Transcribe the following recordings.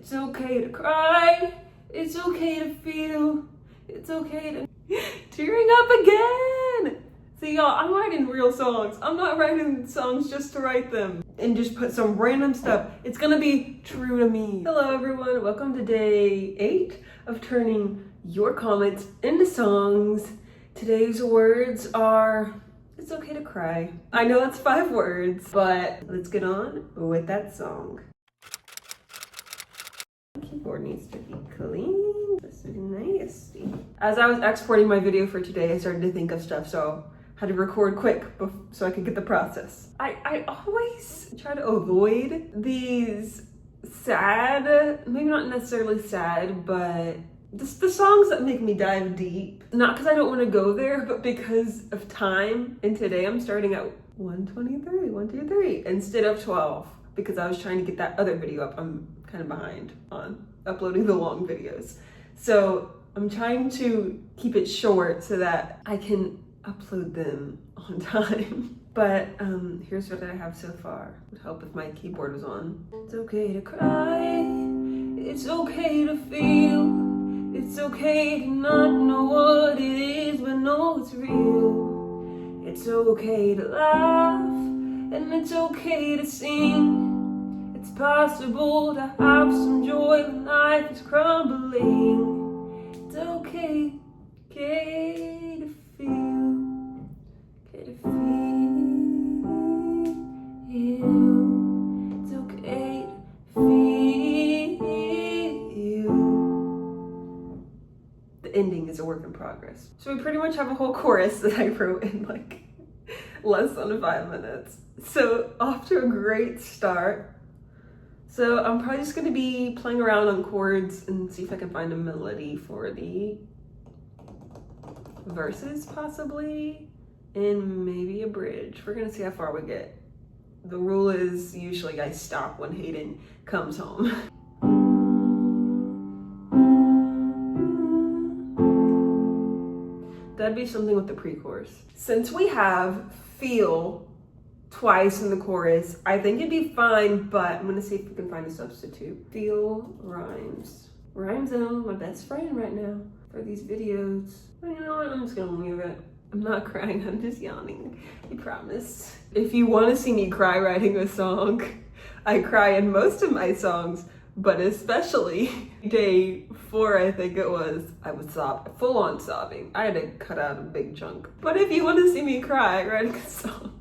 It's okay to cry. It's okay to feel. It's okay to tearing up again. See, y'all, I'm writing real songs. I'm not writing songs just to write them and just put some random stuff. It's gonna be true to me. Hello, everyone. Welcome to day 8 of turning your comments into songs. Today's words are, it's okay to cry. I know it's 5 words, but let's get on with that song. Keyboard needs to be clean. This is nasty. As I was exporting my video for today, I started to think of stuff, so I had to record quick so I could get the process. I always try to avoid these sad, maybe not necessarily sad, but just the songs that make me dive deep. Not because I don't want to go there, but because of time. And today I'm starting at 123, 123 instead of 12 because I was trying to get that other video up. I'm kind of behind on uploading the long videos. So I'm trying to keep it short so that I can upload them on time. But here's what I have so far. It would help if my keyboard was on. It's okay to cry. It's okay to feel. It's okay to not know what it is, but know it's real. It's okay to laugh, and it's okay to sing. It's possible to have some joy when life is crumbling. It's okay, okay to feel, okay to feel. It's okay to feel. The ending is a work in progress. So we pretty much have a whole chorus that I wrote in like less than 5 minutes. So off to a great start. So I'm probably just gonna be playing around on chords and see if I can find a melody for the verses possibly, and maybe a bridge. We're gonna see how far we get. The rule is usually I stop when Hayden comes home. That'd be something with the pre-chorus. Since we have feel twice in the chorus, I think it'd be fine, but I'm gonna see if we can find a substitute. Feel rhymes. Rhyme Zone, my best friend right now for these videos. But you know what, I'm just gonna leave it. I'm not crying, I'm just yawning, I promise. If you wanna see me cry writing a song, I cry in most of my songs, but especially day 4, I think it was, I was full on sobbing. I had to cut out a big chunk. But if you wanna see me cry writing a song,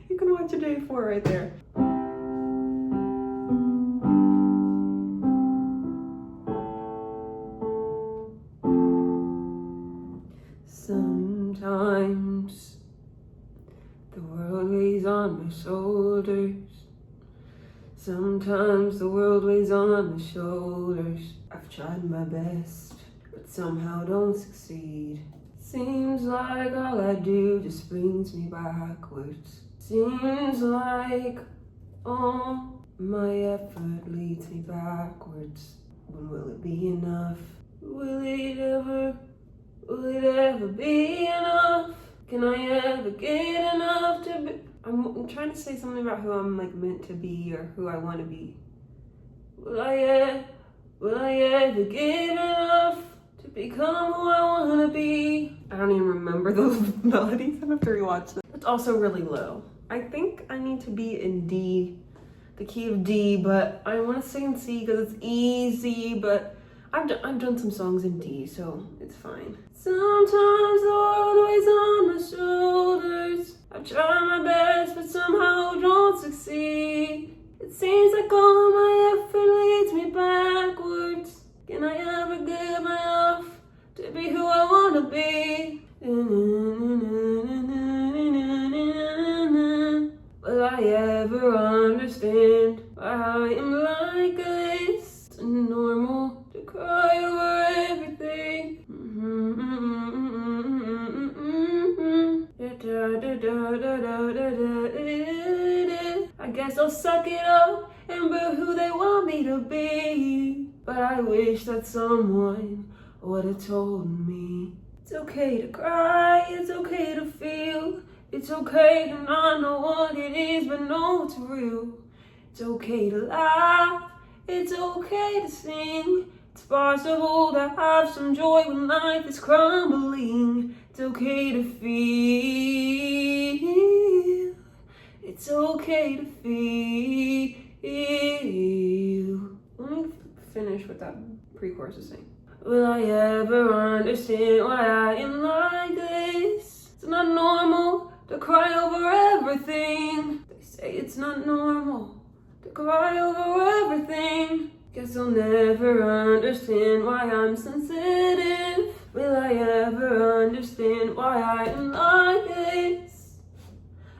you can watch a day 4 right there. Sometimes the world weighs on my shoulders. Sometimes the world weighs on my shoulders. I've tried my best, but somehow don't succeed. Seems like all I do just brings me backwards. Seems like all my effort leads me backwards. When will it be enough? Will it ever be enough? Can I ever get enough to be? I'm trying to say something about who I'm like meant to be or who I want to be. Will I ever get enough to become who I want to be? I don't even remember those melodies. I have to rewatch them. It's also really low. I think I need to be in D, the key of D, but I want to sing in C because it's easy, but I've done some songs in D, so it's fine. Sometimes the world weighs on my shoulders. I've tried my best, but somehow don't succeed. It seems like all my effort leads me backwards. Can I ever give enough to be who I want to be? Will I ever understand why I am like this? It's normal to cry over everything. I guess I'll suck it up and be who they want me to be. But I wish that someone would have told me. It's okay to cry, it's okay to feel. It's okay to not know what it is, but know it's real. It's okay to laugh, It's okay to sing. It's possible to have some joy when life is crumbling. It's okay to feel. It's okay to feel. Let me finish what that pre-chorus is saying. Will I ever understand why I am like this? It's not normal to cry over everything. They say it's not normal to cry over everything. Guess I'll never understand why I'm sensitive. Will I ever understand why I am like this?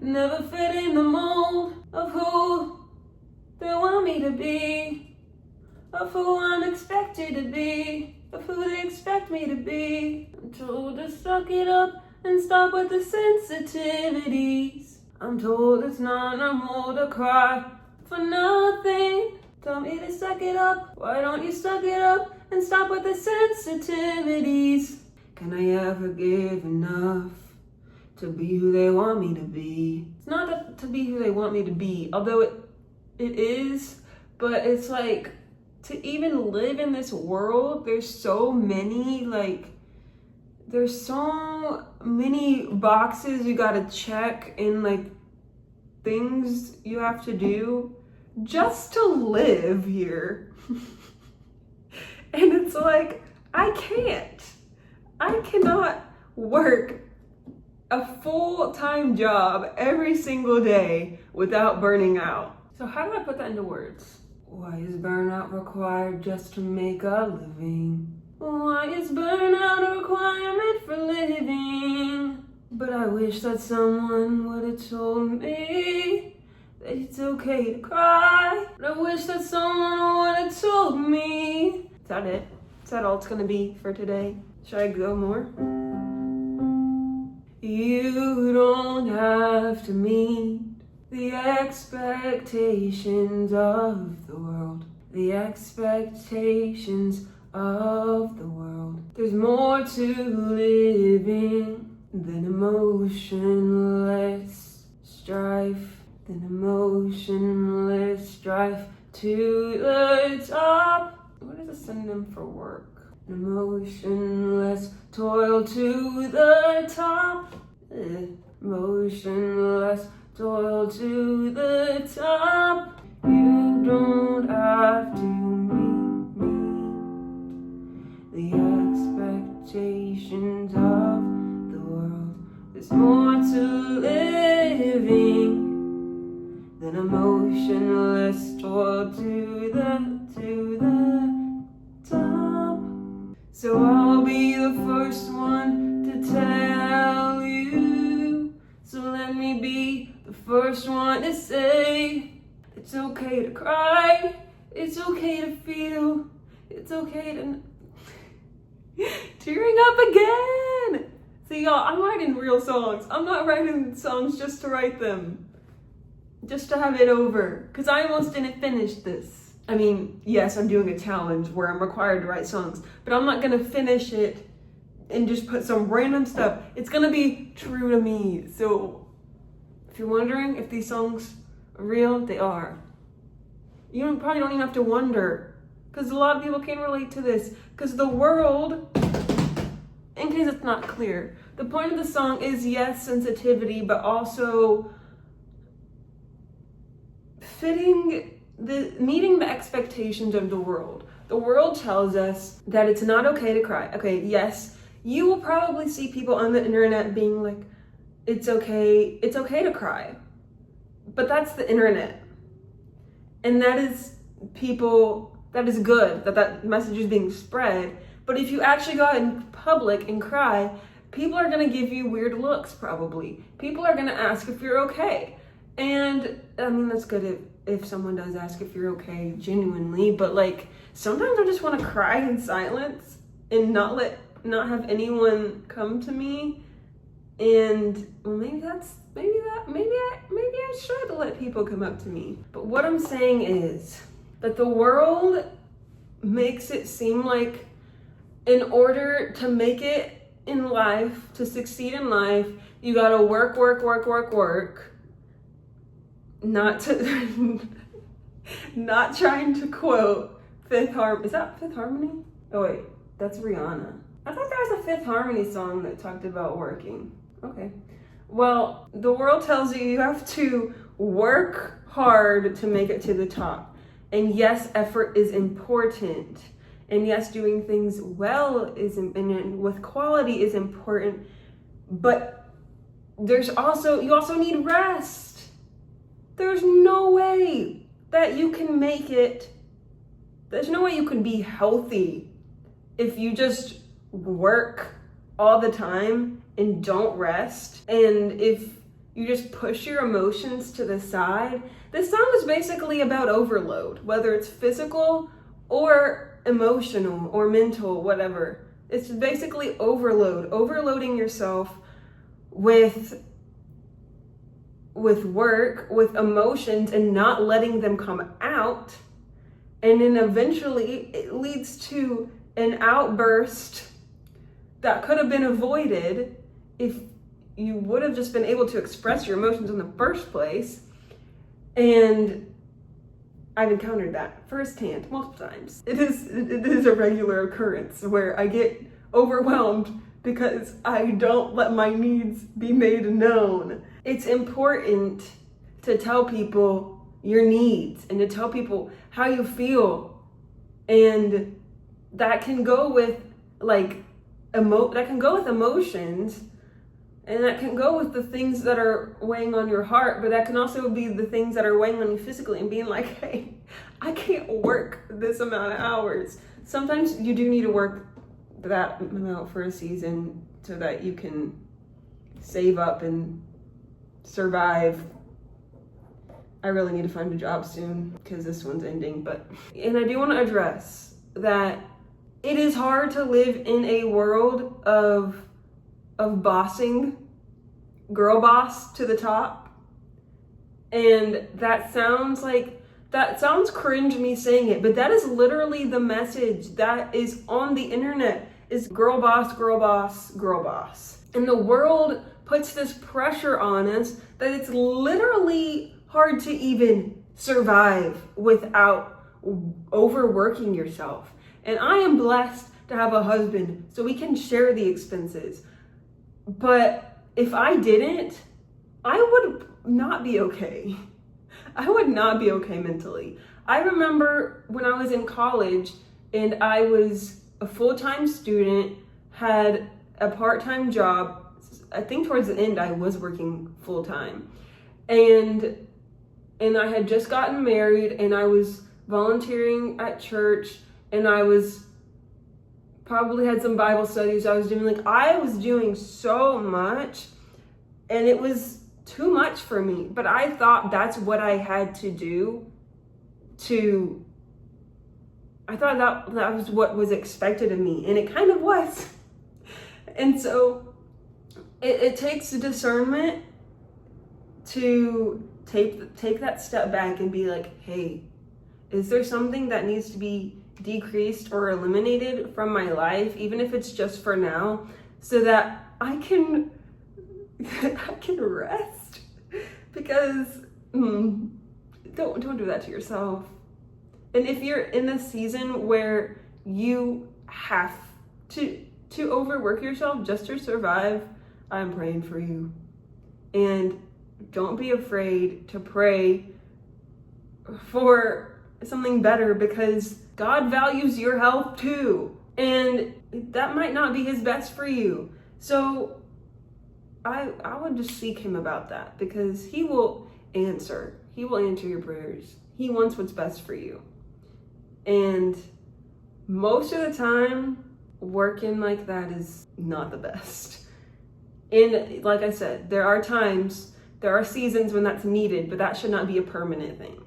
Never fit in the mold of who they want me to be, of who I'm expected to be, of who they expect me to be. I'm told to suck it up and stop with the sensitivities. I'm told it's not normal to cry for nothing. Tell me to suck it up. Why don't you suck it up and stop with the sensitivities? Can I ever give enough to be who they want me to be? It's not that to be who they want me to be, although it is, but it's like to even live in this world, there's so many boxes you gotta check and like things you have to do just to live here. And it's like, I cannot work a full-time job every single day without burning out. So how do I put that into words? Why is burnout required just to make a living? Why is burnout a requirement for living? But I wish that someone would have told me that it's okay to cry. But I wish that someone would have told me. Is that it? Is that all it's gonna be for today? Should I go more? You don't have to meet the expectations of the world. The expectations of the world. There's more to living than emotionless strife. Than emotionless strife to the top. What is a synonym for work? Emotionless toil to the top. Emotionless toil to the top. You don't have to meet the expectations of the world. There's more to living than emotionless toil to the top. So I'll be the first one to tell you. So let me be the first one to say it's okay to cry, it's okay to feel, it's okay to tearing up again. See y'all, I'm writing real songs. I'm not writing songs just to write them, just to have it over, because I almost didn't finish this. I mean, yes, I'm doing a challenge where I'm required to write songs, but I'm not gonna finish it and just put some random stuff. It's gonna be true to me. So if you're wondering if these songs are real, they are. You probably don't even have to wonder, because a lot of people can relate to this, because the world, in case it's not clear, the point of the song is, yes, sensitivity, but also meeting the expectations of the world. The world tells us that it's not okay to cry. Okay, yes, you will probably see people on the internet being like, it's okay to cry. But that's the internet. And that is good that message is being spread. But if you actually go out in public and cry, people are gonna give you weird looks probably. People are gonna ask if you're okay. And I mean, that's good if someone does ask if you're okay genuinely, but like sometimes I just want to cry in silence and not have anyone come to me. And well, maybe I should let people come up to me. But what I'm saying is that the world makes it seem like in order to make it in life, to succeed in life, you gotta work. Not to Not trying to quote Fifth Harmony. Is that Fifth Harmony? Oh wait, that's Rihanna. I thought there was a Fifth Harmony song that talked about working. Okay. Well, the world tells you you have to work hard to make it to the top. And yes, effort is important. And yes, doing things well and with quality is important. But you also need rest. There's no way that you can make it. There's no way you can be healthy if you just work all the time and don't rest. And if you just push your emotions to the side. This song is basically about overload, whether it's physical or emotional or mental, whatever. It's basically overloading yourself with work, with emotions, and not letting them come out. And then eventually it leads to an outburst that could have been avoided if you would have just been able to express your emotions in the first place. And I've encountered that firsthand multiple times. It is a regular occurrence where I get overwhelmed because I don't let my needs be made known. It's important to tell people your needs and to tell people how you feel. And that can go with emotions, and that can go with the things that are weighing on your heart, but that can also be the things that are weighing on you physically and being like, hey, I can't work this amount of hours. Sometimes you do need to work that amount for a season so that you can save up and survive. I really need to find a job soon because this one's ending, and I do want to address that it is hard to live in a world of bossing, girl boss to the top. And that sounds cringe me saying it, but that is literally the message that is on the internet, is girl boss, girl boss, girl boss. And the world puts this pressure on us that it's literally hard to even survive without overworking yourself. And I am blessed to have a husband so we can share the expenses. But if I didn't, I would not be okay. I would not be okay mentally. I remember when I was in college and I was a full-time student, had a part-time job. I think towards the end I was working full-time. And I had just gotten married, and I was volunteering at church, and I was probably had some Bible studies I was doing. I was doing so much, and it was too much for me. But I thought that's what I had to do I thought that was what was expected of me, and it kind of was. And so it takes discernment to take that step back and be like, hey, is there something that needs to be decreased or eliminated from my life, even if it's just for now, so that I can rest? Because don't do that to yourself. And if you're in a season where you have to overwork yourself just to survive, I'm praying for you. And don't be afraid to pray for something better, because God values your health too. And that might not be his best for you. So I would just seek him about that, because he will answer. He will answer your prayers. He wants what's best for you. And most of the time, working like that is not the best. And like I said, there are seasons when that's needed, but that should not be a permanent thing.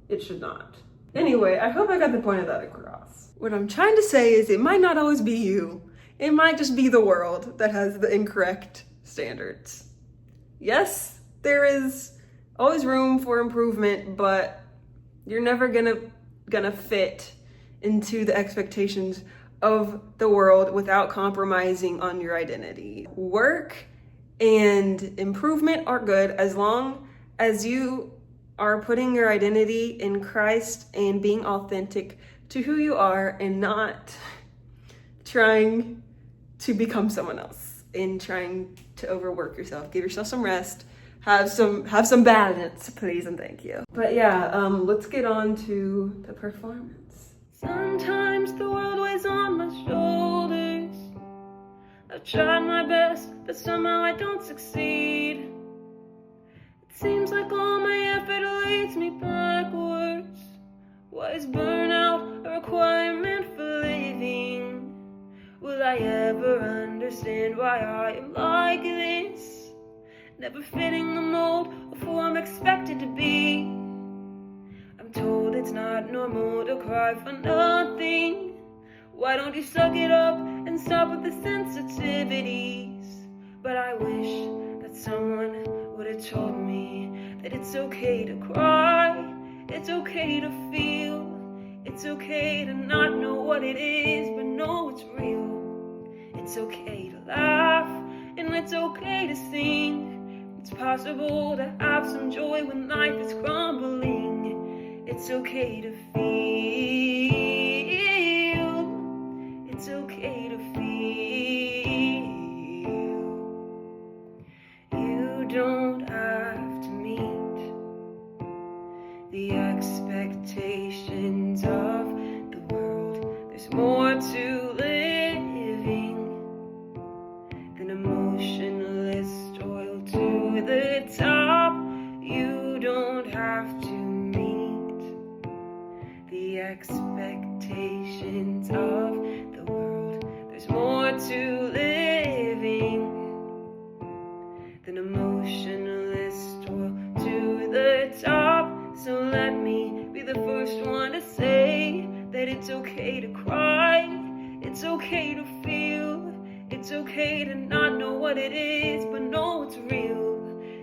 It should not. Anyway, I hope I got the point of that across. What I'm trying to say is it might not always be you. It might just be the world that has the incorrect standards. Yes, there is always room for improvement, but you're never gonna fit into the expectations of the world without compromising on your identity. Work and improvement are good as long as you are putting your identity in Christ and being authentic to who you are and not trying to become someone else and trying to overwork yourself. Give yourself some rest. Have some balance, please and thank you. But yeah, let's get on to the performance. Sometimes the world weighs on my shoulders. I've tried my best, but somehow I don't succeed. It seems like all my effort leads me backwards. Why is burnout a requirement for living? Will I ever understand why I am like this? Never fitting the mold of who I'm expected to be. I'm told it's not normal to cry for nothing. Why don't you suck it up and stop with the sensitivities? But I wish that someone would have told me that it's okay to cry, it's okay to feel, it's okay to not know what it is, but know it's real. It's okay to laugh, and it's okay to sing. It's possible to have some joy when life is crumbling. It's okay to feel. It's okay to feel. You don't have to meet the expectations of the world. There's more to living than emotionless toil to the top. You don't have to meet the expectations of the world. There's more to living than emotionless toil to the top. So let me be the first one to say that it's okay to cry, it's okay to feel, it's okay to not know what it is, but know it's real.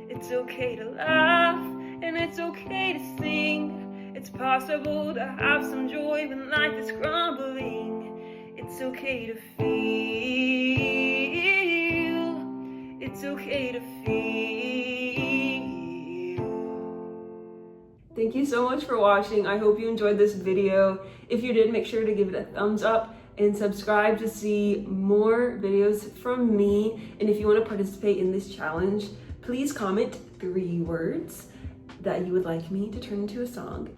It's okay to laugh, and it's okay to sing. It's possible to have some joy when life is crumbling. It's okay to feel. It's okay to feel. Thank you so much for watching. I hope you enjoyed this video. If you did, make sure to give it a thumbs up and subscribe to see more videos from me. And if you want to participate in this challenge, please comment 3 words that you would like me to turn into a song.